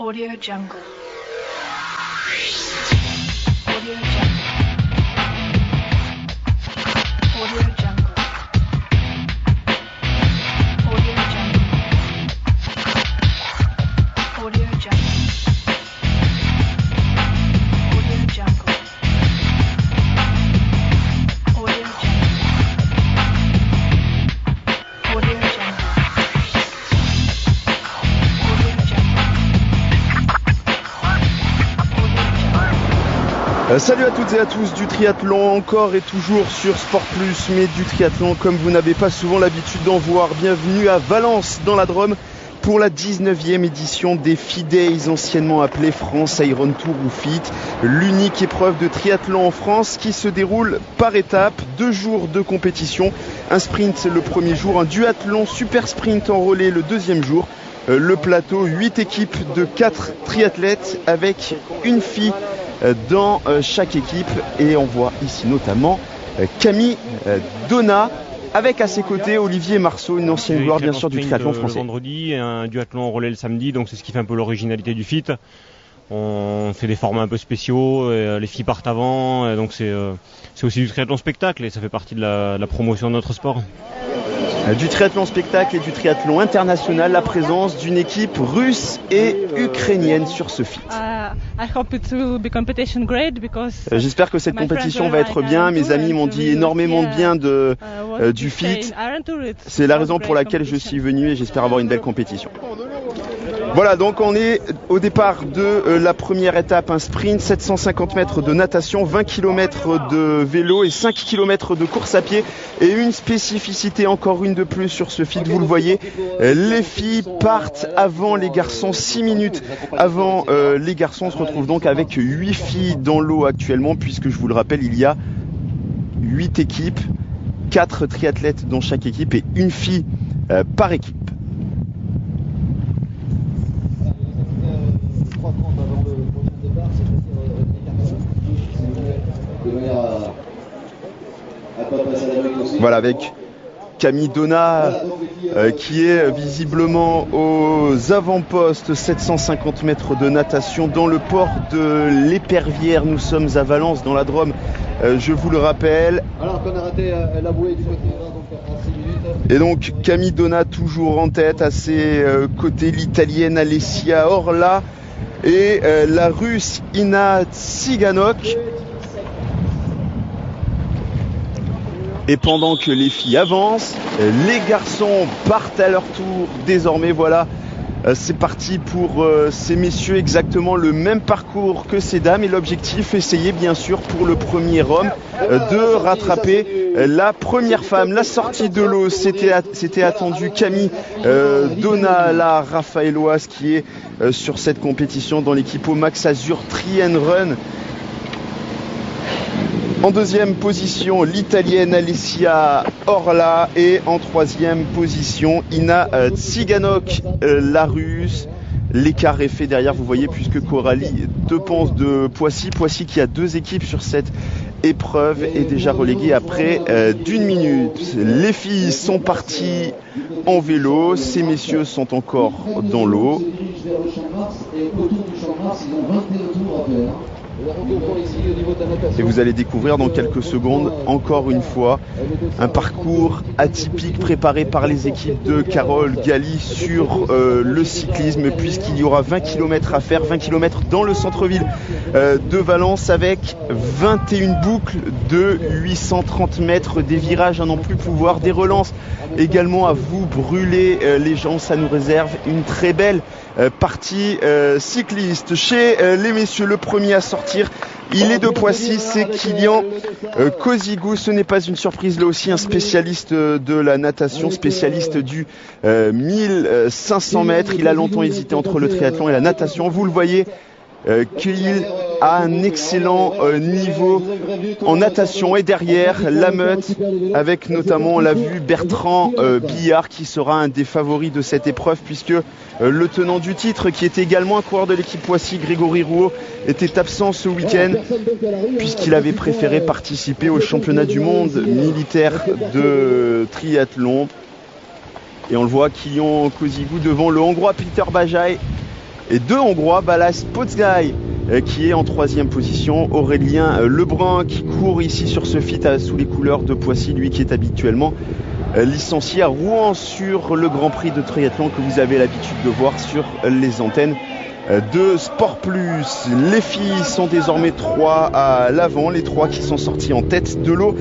Audio Jungle. Audio Jungle. Audio Jungle. Audio Jungle. Audio Jungle. Audio Jungle. Audio Jungle. Audio Jungle. Salut à toutes et à tous, du triathlon encore et toujours sur Sport Plus, mais du triathlon comme vous n'avez pas souvent l'habitude d'en voir. Bienvenue à Valence dans la Drôme pour la 19e édition des FIDAYS, anciennement appelée France Iron Tour ou FIT, l'unique épreuve de triathlon en France qui se déroule par étapes, 2 jours de compétition, un sprint le premier jour, un duathlon super sprint en relais le deuxième jour. Le plateau, 8 équipes de 4 triathlètes avec une fille dans chaque équipe, et on voit ici notamment Camille Donat avec à ses côtés Olivier Marceau, une ancienne gloire bien sûr du triathlon français. Le vendredi, un duathlon en relais le samedi, donc c'est ce qui fait un peu l'originalité du FIT. On fait des formats un peu spéciaux, les filles partent avant, donc c'est aussi du triathlon spectacle et ça fait partie de la promotion de notre sport. Du triathlon spectacle et du triathlon international, la présence d'une équipe russe et ukrainienne sur ce FIT. J'espère que cette compétition va être bien. Mes amis m'ont dit énormément de bien du FIT. C'est la raison pour laquelle je suis venu et j'espère avoir une belle compétition. Voilà, donc on est au départ de la première étape, un sprint, 750 mètres de natation, 20 km de vélo et 5 km de course à pied. Et une spécificité, encore une de plus sur ce FIT, vous le voyez, les filles partent avant les garçons, 6 minutes avant les garçons. On se retrouve donc avec 8 filles dans l'eau actuellement, puisque je vous le rappelle, il y a 8 équipes, 4 triathlètes dans chaque équipe et une fille par équipe. Voilà, avec Camille Donat qui est visiblement aux avant-postes, 750 mètres de natation dans le port de l'Épervière. Nous sommes à Valence dans la Drôme, je vous le rappelle. Alors qu'on a raté la bouée du côté, donc à 6 minutes. Et donc Camille Donat toujours en tête, à ses côtés l'Italienne Alessia Orla et la Russe Ina Tsiganok. Et pendant que les filles avancent, les garçons partent à leur tour. Désormais, voilà, c'est parti pour ces messieurs, exactement le même parcours que ces dames. Et l'objectif, essayer bien sûr pour le premier homme de rattraper la première femme. La sortie de l'eau, c'était attendu. Camille Donat, la Raphaéloise qui est sur cette compétition dans l'équipe Omax Azur Tri and Run. En deuxième position, l'Italienne Alessia Orla et en troisième position, Ina Tsiganok, la Russe. L'écart est fait derrière, vous voyez, puisque Coralie Depense de Poissy qui a 2 équipes sur cette épreuve est déjà reléguée après d'1 minute. Les filles sont parties en vélo, ces messieurs sont encore dans l'eau. Et vous allez découvrir dans quelques secondes, encore une fois, un parcours atypique préparé par les équipes de Carole Galli sur le cyclisme, puisqu'il y aura 20 km à faire, 20 km dans le centre-ville de Valence avec 21 boucles de 830 mètres, des virages à n'en plus pouvoir, des relances également à vous brûler les jambes. Ça nous réserve une très belle partie cycliste. Chez les messieurs, le premier à sortir, il est de Poissy, c'est Kylian Kozigou. Ce n'est pas une surprise, là aussi un spécialiste de la natation, spécialiste du 1500 mètres. Il a longtemps hésité entre le triathlon et la natation. Vous le voyez qu'il a un excellent niveau en natation. Et derrière, la meute, avec notamment, on l'a vu, Bertrand Billard, qui sera un des favoris de cette épreuve, puisque le tenant du titre, qui était également un coureur de l'équipe Poissy, Grégory Rouault, était absent ce week-end, puisqu'il avait préféré participer au championnat du monde militaire de triathlon. Et on le voit, Kylian Kozigou devant le Hongrois Peter Bajaj et 2 Hongrois, Balázs Poczgai qui est en 3e position, Aurélien Lebrun qui court ici sur ce feat sous les couleurs de Poissy, lui qui est habituellement licencié à Rouen sur le Grand Prix de triathlon que vous avez l'habitude de voir sur les antennes de Sport Plus. Les filles sont désormais 3 à l'avant, les 3 qui sont sortis en tête de l'eau,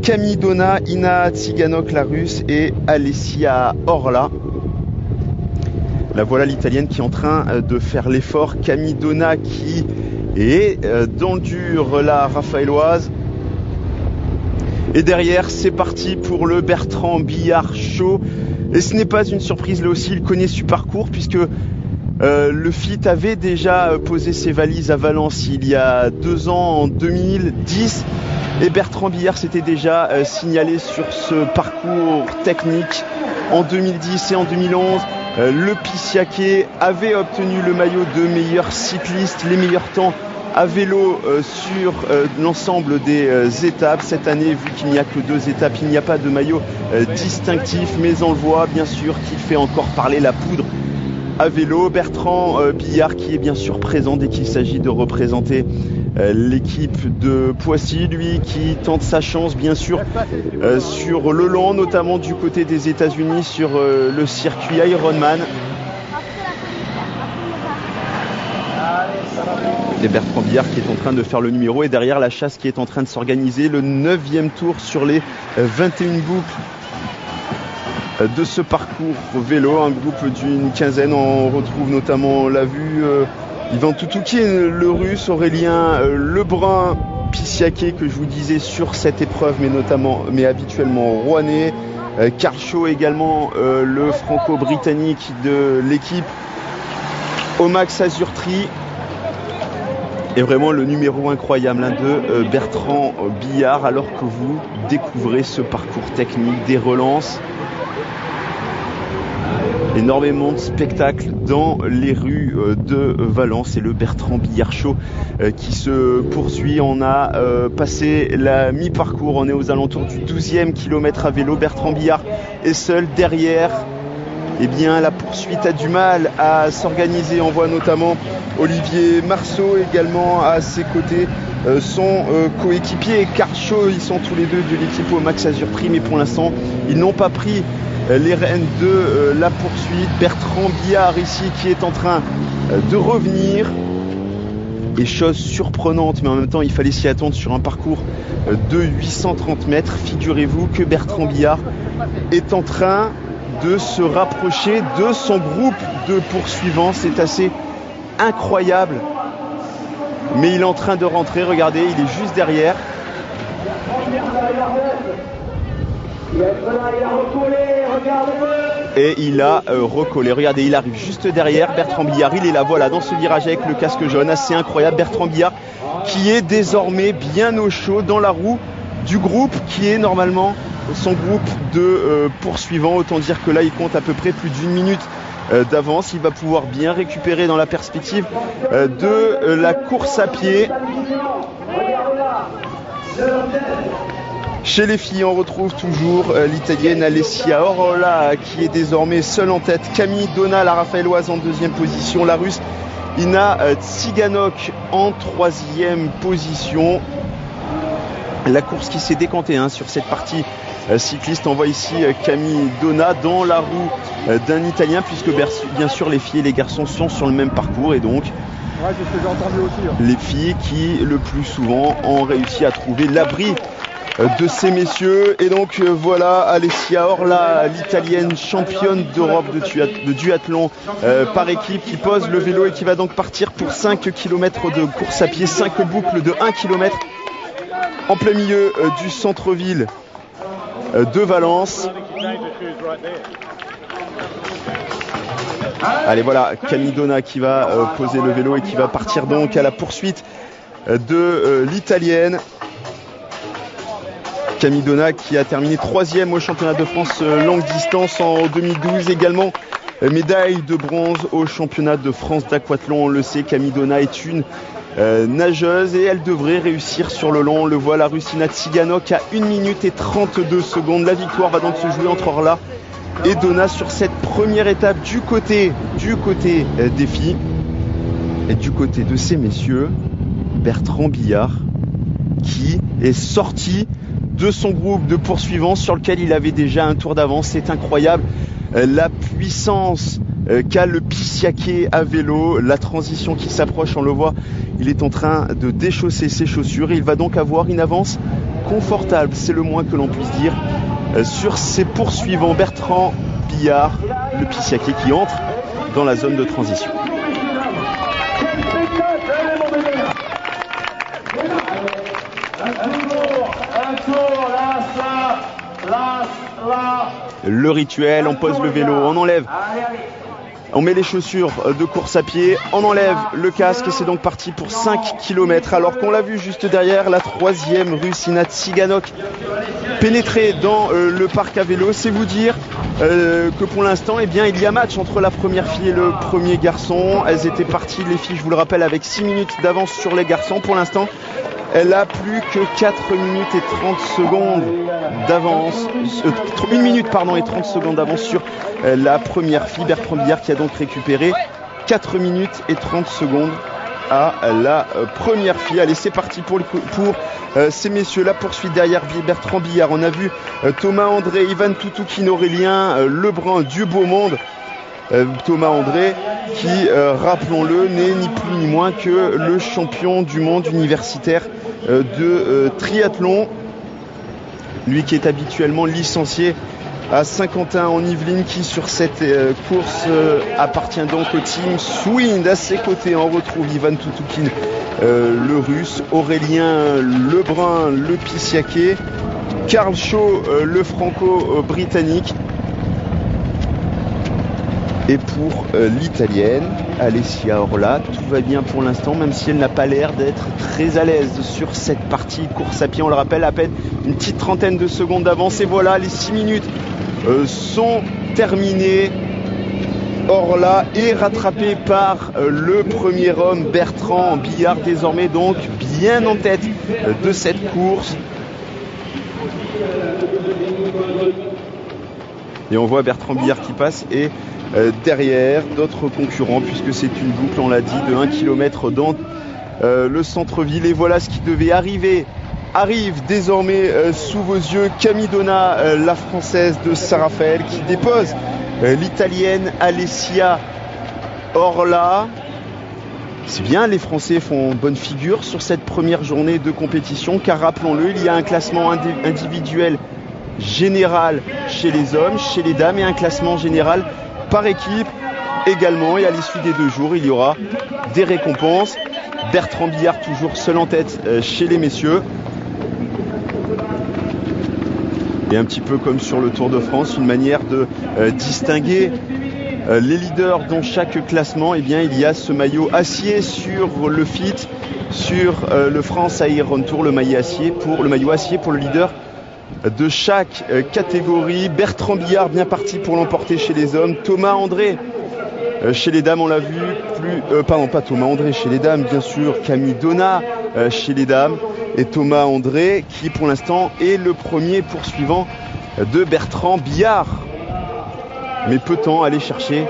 Camille Dona, Ina Tsiganok la russe et Alessia Orla. La voilà l'italienne qui est en train de faire l'effort, Camille Dona qui est dans le dur, la Raphaëloise. Et derrière, c'est parti pour le Bertrand Billard Show. Et ce n'est pas une surprise, là aussi, il connaît ce parcours puisque le FIT avait déjà posé ses valises à Valence il y a 2 ans, en 2010. Et Bertrand Billard s'était déjà signalé sur ce parcours technique en 2010 et en 2011. Le Pissiaquet avait obtenu le maillot de meilleur cycliste, les meilleurs temps à vélo sur l'ensemble des étapes. Cette année, vu qu'il n'y a que 2 étapes, il n'y a pas de maillot distinctif, mais on le voit bien sûr qu'il fait encore parler la poudre à vélo. Bertrand Billard qui est bien sûr présent dès qu'il s'agit de représenter l'équipe de Poissy, lui qui tente sa chance bien sûr sur le long, notamment du côté des États-Unis sur le circuit Ironman. Et Bertrand Billard qui est en train de faire le numéro, et derrière la chasse qui est en train de s'organiser, le 9e tour sur les 21 boucles de ce parcours vélo, un groupe d'une quinzaine. On retrouve notamment la vue Ivan Toutoukin, le russe, Aurélien Lebrun, Pissiaquet que je vous disais sur cette épreuve, mais habituellement rouennais, Karl Shaw également, le franco-britannique de l'équipe Omax Azurtri. Et vraiment le numéro incroyable de Bertrand Billard, alors que vous découvrez ce parcours technique, des relances, énormément de spectacles dans les rues de Valence. Et le Bertrand Billard Show qui se poursuit. On a passé la mi-parcours, on est aux alentours du 12e kilomètre à vélo. Bertrand Billard est seul derrière. Eh bien, la poursuite a du mal à s'organiser. On voit notamment Olivier Marceau également à ses côtés, son coéquipier Karl Shaw. Ils sont tous les deux de l'équipe Omax Azurtri, mais pour l'instant, ils n'ont pas pris les rênes de la poursuite. Bertrand Billard ici qui est en train de revenir. Et chose surprenante, mais en même temps, il fallait s'y attendre sur un parcours de 830 mètres. Figurez-vous que Bertrand Billard est en train de se rapprocher de son groupe de poursuivants. C'est assez incroyable, mais il est en train de rentrer. Regardez, il est juste derrière. Et il a recollé. Regardez, il arrive juste derrière. Bertrand Billard, il est là, voilà, dans ce virage avec le casque jaune. Assez incroyable. Bertrand Billard qui est désormais bien au chaud dans la roue du groupe qui est normalement son groupe de poursuivants. Autant dire que là, il compte à peu près plus d'1 minute d'avance. Il va pouvoir bien récupérer dans la perspective de la course à pied. Chez les filles, on retrouve toujours l'italienne Alessia Orla qui est désormais seule en tête. Camille Dona, la Raphaëloise, en 2e position. La russe Ina Tsiganok en 3e position. La course qui s'est décantée sur cette partie cycliste. On voit ici Camille Dona dans la roue d'un Italien, puisque bien sûr les filles et les garçons sont sur le même parcours, et donc c'est ce que j'ai entendu aussi, les filles qui le plus souvent ont réussi à trouver l'abri de ces messieurs. Et donc voilà Alessia Orla, l'italienne championne d'Europe de duathlon par équipe, qui pose le vélo et qui va donc partir pour 5 km de course à pied, 5 boucles de 1 km en plein milieu du centre-ville de Valence. Allez, voilà Camille Dona qui va poser le vélo et qui va partir donc à la poursuite de l'italienne. Camille Dona qui a terminé 3e au championnat de France longue distance en 2012, également médaille de bronze au championnat de France d'aquathlon. On le sait, Camille Dona est une nageuse et elle devrait réussir sur le long. On le voit, la russe Ina Tsiganok à 1 minute et 32 secondes. La victoire va donc se jouer entre Orla et Dona sur cette première étape du côté des filles. Et du côté de ces messieurs, Bertrand Billard qui est sorti de son groupe de poursuivants sur lequel il avait déjà un tour d'avance. C'est incroyable la puissance qu'a le Pissiaquet à vélo, la transition qui s'approche, on le voit, il est en train de déchausser ses chaussures. Il va donc avoir une avance confortable, c'est le moins que l'on puisse dire, sur ses poursuivants. Bertrand Billard, le Pissiaquet qui entre dans la zone de transition. Le rituel, on pose le vélo, on enlève, on met les chaussures de course à pied, on enlève le casque et c'est donc parti pour 5 km. Alors qu'on l'a vu juste derrière, la 3e Russe Inna Tsiganok pénétrer dans le parc à vélo. C'est vous dire que pour l'instant, eh bien, il y a match entre la première fille et le premier garçon. Elles étaient parties, les filles, je vous le rappelle, avec 6 minutes d'avance sur les garçons. Pour l'instant, elle a plus que 4 minutes et 30 secondes d'avance, 1 minute et 30 secondes d'avance sur la première fille, Bertrand Billard, qui a donc récupéré 4 minutes et 30 secondes à la première fille. Allez, c'est parti pour ces messieurs. La poursuite derrière Bertrand Billard. On a vu Thomas André, Ivan Toutoukine, Aurélien Lebrun du beau monde. Thomas André qui, rappelons-le, n'est ni plus ni moins que le champion du monde universitaire de triathlon. Lui qui est habituellement licencié à Saint-Quentin en Yvelines, qui sur cette course appartient donc au team Swind. À ses côtés, on retrouve Ivan Toutoukine, le russe, Aurélien Lebrun, le Pissiaquet, Karl Shaw, le franco-britannique. Et pour l'italienne, Alessia Orla, tout va bien pour l'instant, même si elle n'a pas l'air d'être très à l'aise sur cette partie course à pied. On le rappelle, à peine une petite trentaine de secondes d'avance. Et voilà, les 6 minutes sont terminées. Orla est rattrapé par le premier homme, Bertrand Billard, désormais donc bien en tête de cette course. Et on voit Bertrand Billard qui passe et derrière d'autres concurrents, puisque c'est une boucle, on l'a dit, de 1 km dans le centre-ville. Et voilà ce qui devait arrive désormais sous vos yeux. Camille Donna, la française de Saint-Raphaël, qui dépose l'italienne Alessia Orla. C'est bien, les Français font bonne figure sur cette première journée de compétition, car rappelons-le, il y a un classement individuel général chez les hommes, chez les dames, et un classement général par équipe également. Et à l'issue des 2 jours, il y aura des récompenses. Bertrand Billard toujours seul en tête chez les messieurs. Et un petit peu comme sur le Tour de France, une manière de distinguer les leaders dans chaque classement. Eh bien, il y a ce maillot acier sur le FIT, sur le France Iron Tour, le maillot acier pour le leader de chaque catégorie. Bertrand Billard bien parti pour l'emporter chez les hommes. Thomas André chez les dames, on l'a vu, pas Thomas André chez les dames, bien sûr, Camille Donna chez les dames, et Thomas André qui pour l'instant est le premier poursuivant de Bertrand Billard. Mais peut-on aller chercher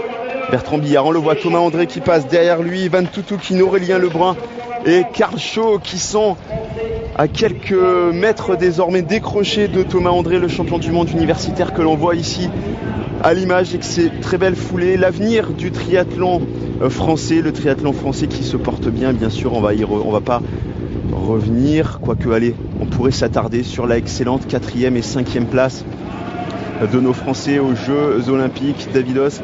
Bertrand Billard? On le voit, Thomas André qui passe derrière lui, Ivan Toutoukine, Aurélien Lebrun et Karl Shaw qui sont à quelques mètres désormais décrochés de Thomas André, le champion du monde universitaire que l'on voit ici à l'image, et que c'est très belle foulée. L'avenir du triathlon français, le triathlon français qui se porte bien sûr. On va pas revenir, quoique allez, on pourrait s'attarder sur la excellente 4e et 5e place de nos Français aux Jeux Olympiques, Davidos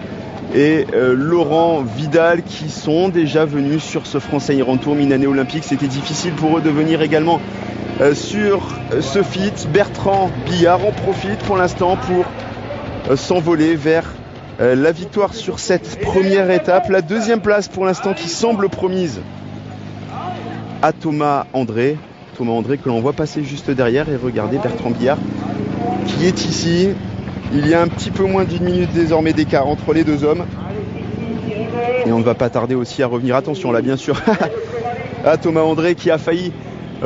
et Laurent Vidal, qui sont déjà venus sur ce France Iron Tour mi-année olympique. C'était difficile pour eux de venir également sur ce feat. Bertrand Billard en profite pour l'instant pour s'envoler vers la victoire sur cette première étape. La 2e place pour l'instant qui semble promise à Thomas André. Thomas André que l'on voit passer juste derrière, et regardez Bertrand Billard qui est ici. Il y a un petit peu moins d'1 minute désormais d'écart entre les 2 hommes. Et on ne va pas tarder aussi à revenir, attention là bien sûr, à Thomas André qui a failli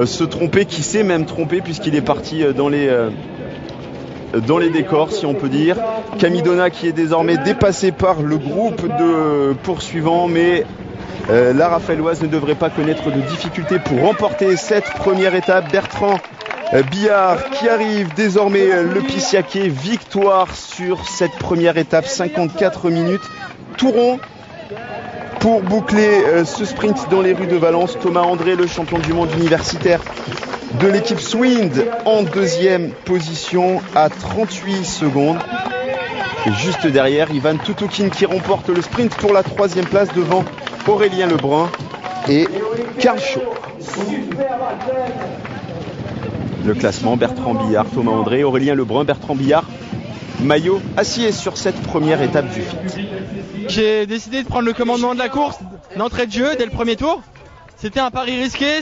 se tromper, qui s'est même trompé puisqu'il est parti dans les décors, si on peut dire. Camille Donna qui est désormais dépassé par le groupe de poursuivants, mais La Raphaëloise ne devrait pas connaître de difficultés pour remporter cette première étape. Bertrand Billard qui arrive désormais le Pissiaquet. Victoire sur cette première étape, 54 minutes. Tout rond pour boucler ce sprint dans les rues de Valence. Thomas André, le champion du monde universitaire de l'équipe Swind, en deuxième position à 38 secondes. Et juste derrière, Ivan Tutukhin qui remporte le sprint pour la troisième place devant Aurélien Lebrun et Karl Shaw. Le classement, Bertrand Billard, Thomas André, Aurélien Lebrun, Bertrand Billard, maillot acier sur cette première étape du FIT. J'ai décidé de prendre le commandement de la course d'entrée de jeu dès le premier tour. C'était un pari risqué,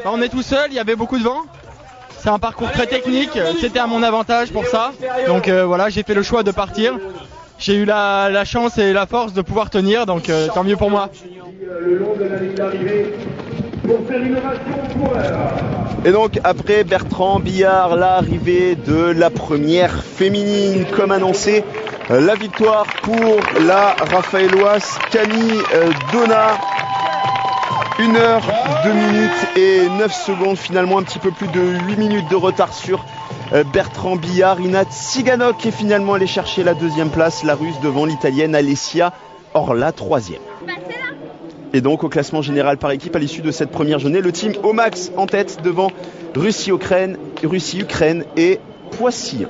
on est tout seul, il y avait beaucoup de vent. C'est un parcours très technique, c'était à mon avantage pour ça. Donc voilà, j'ai fait le choix de partir. J'ai eu la chance et la force de pouvoir tenir, donc tant mieux pour moi. Et donc après Bertrand Billard, l'arrivée de la première féminine comme annoncé. La victoire pour la Raphaëloise Camille Donat. 1 heure, 2 minutes et 9 secondes, finalement un petit peu plus de 8 minutes de retard sur Bertrand Billard. Ina Tsiganok est finalement allée chercher la deuxième place, la Russe devant l'Italienne Alessia Orla, troisième. Et donc au classement général par équipe à l'issue de cette première journée, le team Omax en tête devant Russie-Ukraine et Poissy.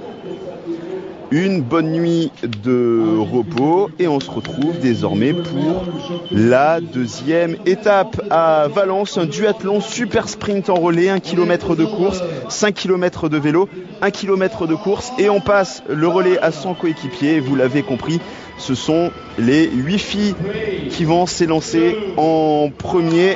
Une bonne nuit de repos et on se retrouve désormais pour la deuxième étape à Valence, un duathlon super sprint en relais, 1 km de course, 5 km de vélo, 1 km de course et on passe le relais à 100 coéquipiers. Vous l'avez compris, ce sont les 8 filles qui vont s'élancer en premier.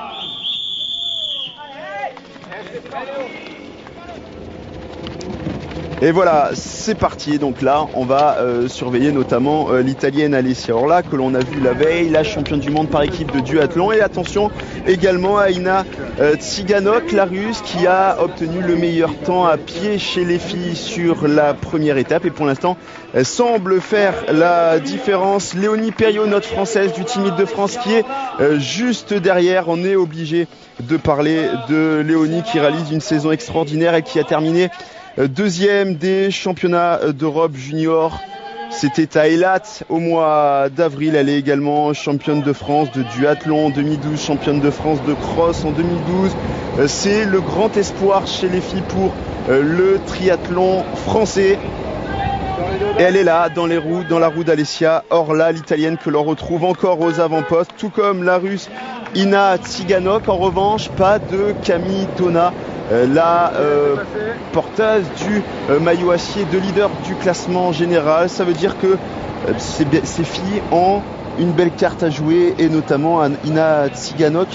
Et voilà, c'est parti. Donc là, on va surveiller notamment l'Italienne Alessia Orla, que l'on a vu la veille, la championne du monde par équipe de duathlon. Et attention également à Ina Tsiganok, la Russe, qui a obtenu le meilleur temps à pied chez les filles sur la première étape. Et pour l'instant, elle semble faire la différence. Léonie Perriot, notre Française du Team Île-de-France, qui est juste derrière. On est obligé de parler de Léonie, qui réalise une saison extraordinaire et qui a terminé deuxième des championnats d'Europe junior. C'était à Eilat au mois d'avril. Elle est également championne de France de duathlon en 2012, championne de France de cross en 2012. C'est le grand espoir chez les filles pour le triathlon français. Et elle est là, dans la roue d'Alessia Orla, l'Italienne que l'on retrouve encore aux avant-postes, tout comme la Russe Ina Tsiganok. En revanche, pas de Camille Donat, la porteuse du maillot acier, de leader du classement général. Ça veut dire que ces filles ont une belle carte à jouer, et notamment Ina Tsiganok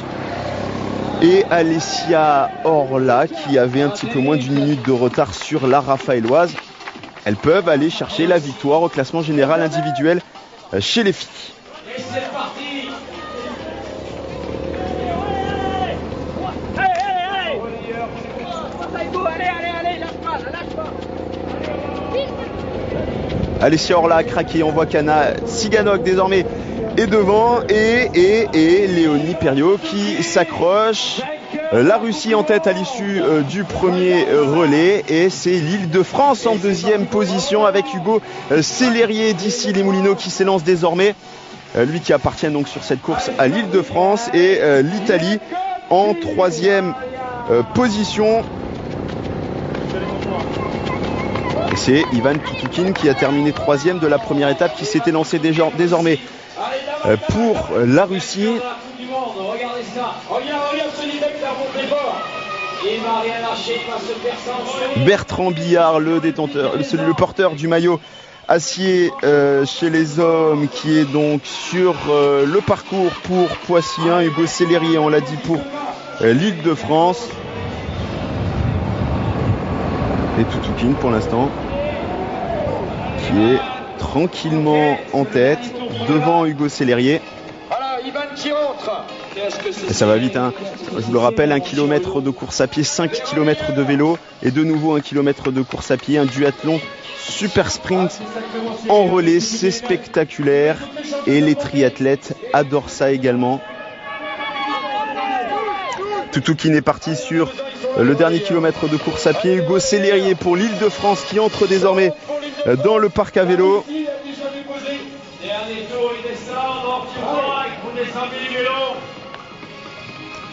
et Alessia Orla, qui avait un petit peu moins d'une minute de retard sur la Raphaëloise. Elles peuvent aller chercher la victoire au classement général individuel chez les filles. Et c'est parti. Alessia Orla a craqué, on voit qu'Ina Tsiganok désormais est devant et Léonie Perriot qui s'accroche. La Russie en tête à l'issue du premier relais, et c'est l'Île-de-France en deuxième position avec Hugo Célérier d'ici les Moulineaux qui s'élance désormais, lui qui appartient donc sur cette course à l'Île-de-France, et l'Italie en troisième position. Et c'est Ivan Tutukhin qui a terminé troisième de la première étape, qui s'était lancé désormais pour la Russie. Regardez ça. Regarde ce mec qui a monté fort. Il va rien lâcher, il va se faire sans. Bertrand Billard, le porteur du maillot acier chez les hommes, qui est donc sur le parcours pour Poissy 1. Hugo Célérier, on l'a dit, pour l'Île-de-France. Et Tutukhin pour l'instant, qui est tranquillement en tête devant Hugo Célérier. Et ça va vite, hein. Je vous le rappelle, 1 km de course à pied, 5 km de vélo, et de nouveau 1 km de course à pied, un duathlon super sprint en relais, c'est spectaculaire, et les triathlètes adorent ça également. Toutoukine est parti sur le dernier kilomètre de course à pied. Hugo Célérier pour l'Île-de-France qui entre désormais dans le parc à vélo. Dernier tour, il descend, vous descendez les vélos.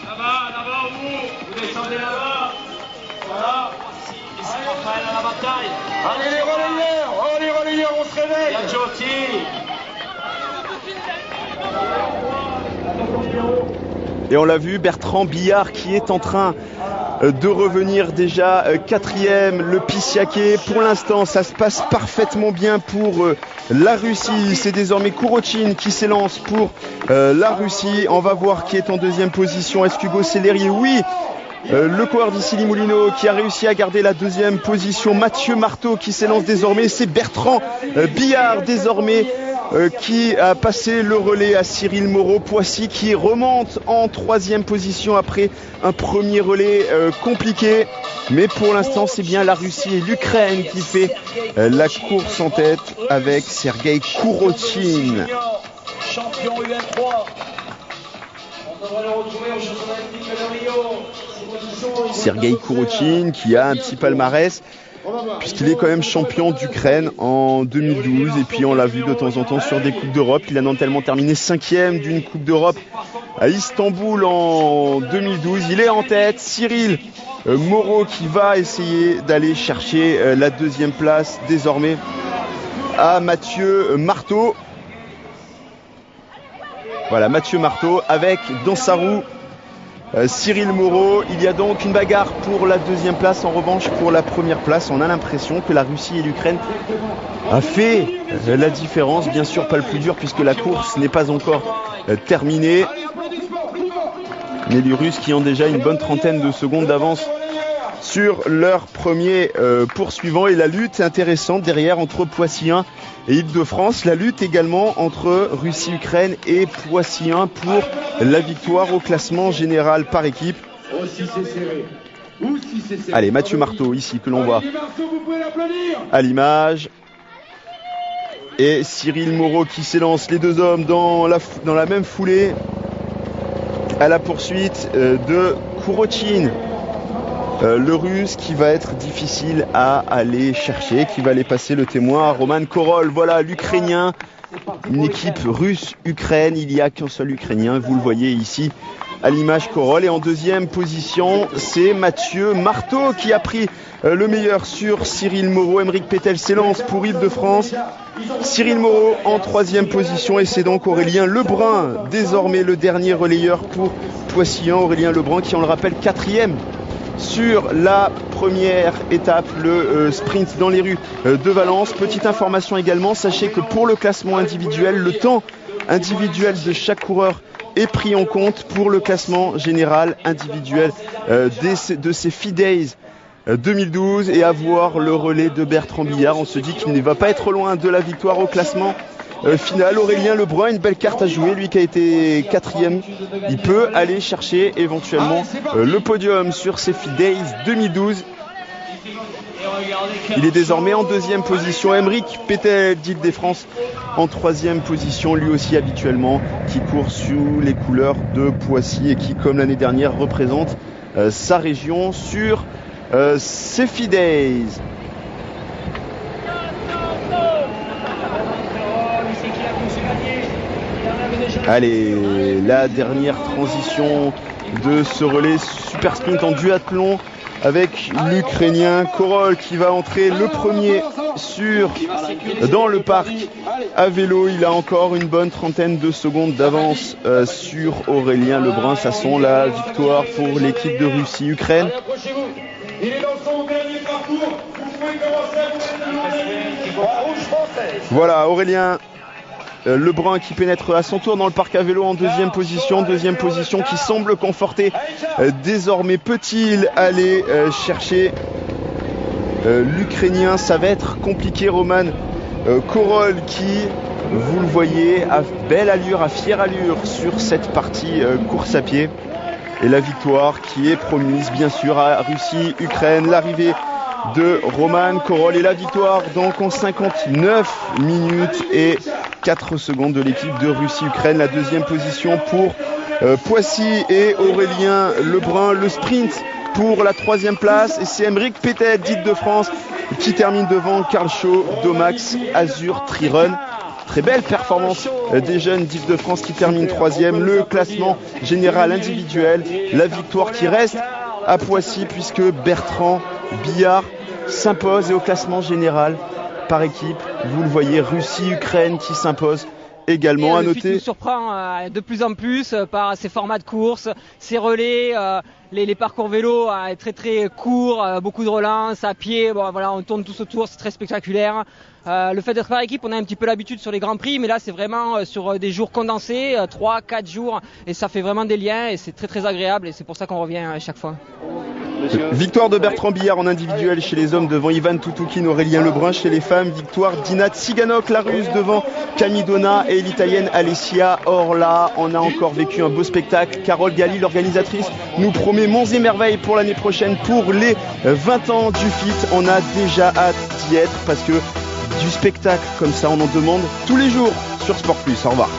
Là-bas, vous descendez là-bas. Voilà. Et c'est Raphaël à la bataille. Allez les relayeurs, on se réveille. Il y a Joti. Et on l'a vu, Bertrand Billard qui est en train de revenir déjà quatrième, le Pissiaquet. Pour l'instant, ça se passe parfaitement bien pour la Russie. C'est désormais Kurochine qui s'élance pour la Russie. On va voir qui est en deuxième position. Est-ce qu'Hugo Célérier? Oui. Le coureur d'Issy Moulineaux qui a réussi à garder la deuxième position. Mathieu Marteau qui s'élance désormais. C'est Bertrand Billard désormais qui a passé le relais à Cyril Moreau. Poissy qui remonte en troisième position après un premier relais compliqué. Mais pour l'instant, c'est bien la Russie et l'Ukraine qui fait la course en tête avec Sergei Kurochine. Champion UM3. On devrait le retrouver aux Jeux Olympiques de Rio. Sergei Kurochine qui a un petit palmarès puisqu'il est quand même champion d'Ukraine en 2012 et puis on l'a vu de temps en temps sur des Coupes d'Europe. Il a notamment terminé 5e d'une Coupe d'Europe à Istanbul en 2012. Il est en tête. Cyril Moreau qui va essayer d'aller chercher la deuxième place désormais à Mathieu Marteau. Voilà, Mathieu Marteau avec dans sa roue Cyril Moreau. Il y a donc une bagarre pour la deuxième place. En revanche, pour la première place, on a l'impression que la Russie et l'Ukraine a fait la différence. Bien sûr, pas le plus dur puisque la course n'est pas encore terminée. Mais les Russes qui ont déjà une bonne trentaine de secondes d'avance sur leur premier poursuivant. Et la lutte est intéressante derrière entre Poissy 1 et Île-de-France. La lutte également entre Russie-Ukraine et Poissy 1 pour la victoire au classement général par équipe. Allez, Mathieu Marteau ici que l'on voit à l'image. Et Cyril Moreau qui s'élance, les deux hommes dans la même foulée à la poursuite de Kurochine. Le Russe qui va être difficile à aller chercher, qui va aller passer le témoin à Roman Korol. Voilà l'Ukrainien, une équipe russe-Ukraine, il n'y a qu'un seul Ukrainien, vous le voyez ici à l'image Korol. Et en deuxième position, c'est Mathieu Marteau qui a pris le meilleur sur Cyril Moreau. Émeric Pétel s'élance pour Île-de-France. Cyril Moreau en troisième position et c'est donc Aurélien Lebrun, désormais le dernier relayeur pour Poissy 1. Aurélien Lebrun qui, on le rappelle, quatrième sur la première étape, le sprint dans les rues de Valence. Petite information également, sachez que pour le classement individuel, le temps individuel de chaque coureur est pris en compte pour le classement général individuel de ces FI Days 2012. Et à voir le relais de Bertrand Billard, on se dit qu'il ne va pas être loin de la victoire au classement final. Aurélien Lebrun, une belle carte à jouer, lui qui a été quatrième, il peut aller chercher éventuellement le podium sur ces FI Days 2012. Il est désormais en deuxième position. Émeric Pétel d'Île-de-France en troisième position, lui aussi habituellement, qui court sous les couleurs de Poissy et qui, comme l'année dernière, représente sa région sur ces FI Days. Allez, la dernière transition de ce relais super sprint en duathlon avec l'Ukrainien Korol qui va entrer le premier dans le parc à vélo. Il a encore une bonne trentaine de secondes d'avance sur Aurélien Lebrun. Ça sent la victoire pour l'équipe de Russie-Ukraine. Il est dans son dernier parcours. Vous pouvez commencer à vous en rouge français. Voilà, Aurélien Lebrun qui pénètre à son tour dans le parc à vélo en deuxième position qui semble conforter. Désormais peut-il aller chercher l'Ukrainien? Ça va être compliqué. Roman Korol qui, vous le voyez, a belle allure, a fière allure sur cette partie course à pied. Et la victoire qui est promise bien sûr à Russie-Ukraine. L'arrivée de Roman Korol et la victoire donc en 59 minutes et 4 secondes de l'équipe de Russie-Ukraine. La deuxième position pour Poissy et Aurélien Lebrun. Le sprint pour la 3e place, et c'est Aymeric Pétet d'Île-de-France qui termine devant Karl Shaw, Domax, Azur, Trirun. Très belle performance des jeunes d'Île-de-France qui terminent 3e. Le classement général individuel, la victoire qui reste à Poissy puisque Bertrand Billard s'impose, et au classement général par équipe, vous le voyez, Russie-Ukraine qui s'impose également. À le noter. FIT nous surprend de plus en plus par ses formats de course, ses relais, les parcours vélo très très courts, beaucoup de relances à pied. Bon, voilà, on tourne tous autour, c'est très spectaculaire. Le fait d'être par équipe, on a un petit peu l'habitude sur les grands prix, mais là c'est vraiment sur des jours condensés, 3-4 jours, et ça fait vraiment des liens et c'est très très agréable, et c'est pour ça qu'on revient à chaque fois. Victoire de Bertrand Billard en individuel chez les hommes devant Ivan Toutoukin, Aurélien Lebrun. Chez les femmes, victoire d'Ina Tsiganok, la russe, devant Camille Donna et l'italienne Alessia Orla. On a encore vécu un beau spectacle. Carole Galli, l'organisatrice, nous promet monts et merveilles pour l'année prochaine pour les 20 ans du FIT. On a déjà hâte d'y être parce que du spectacle comme ça, on en demande tous les jours sur Sport Plus. Au revoir.